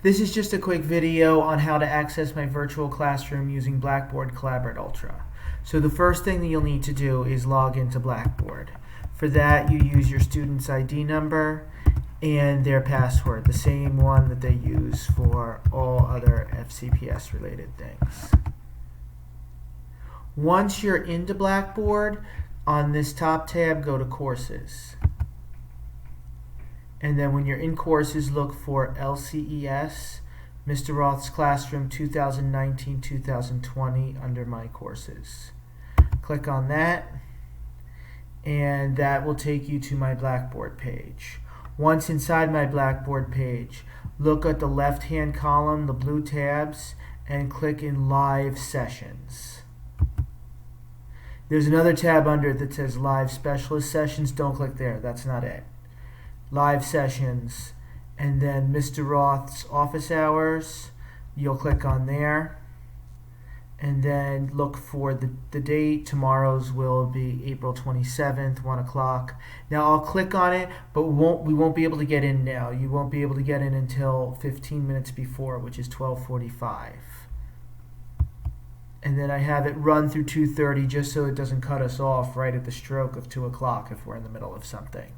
This is just a quick video on how to access my virtual classroom using Blackboard Collaborate Ultra. So the first thing that you'll need to do is log into Blackboard. For that, you use your student's ID number and their password, the same one that they use for all other FCPS related things. Once you're into Blackboard, on this top tab, go to Courses. And then when you're in Courses, look for LCES, Mr. Roth's Classroom 2019-2020 under My Courses. Click on that, and that will take you to my Blackboard page. Once inside my Blackboard page, look at the left-hand column, the blue tabs, and click in Live Sessions. There's another tab under it that says Live Specialist Sessions. Don't click there. That's not it. Live Sessions, and then Mr. Roth's Office Hours. You'll click on there, and then look for the date. Tomorrow's will be April 27th, 1 o'clock. Now I'll click on it, but we won't be able to get in now. You won't be able to get in until 15 minutes before, which is 12:45. And then I have it run through 2:30 just so it doesn't cut us off right at the stroke of 2 o'clock if we're in the middle of something.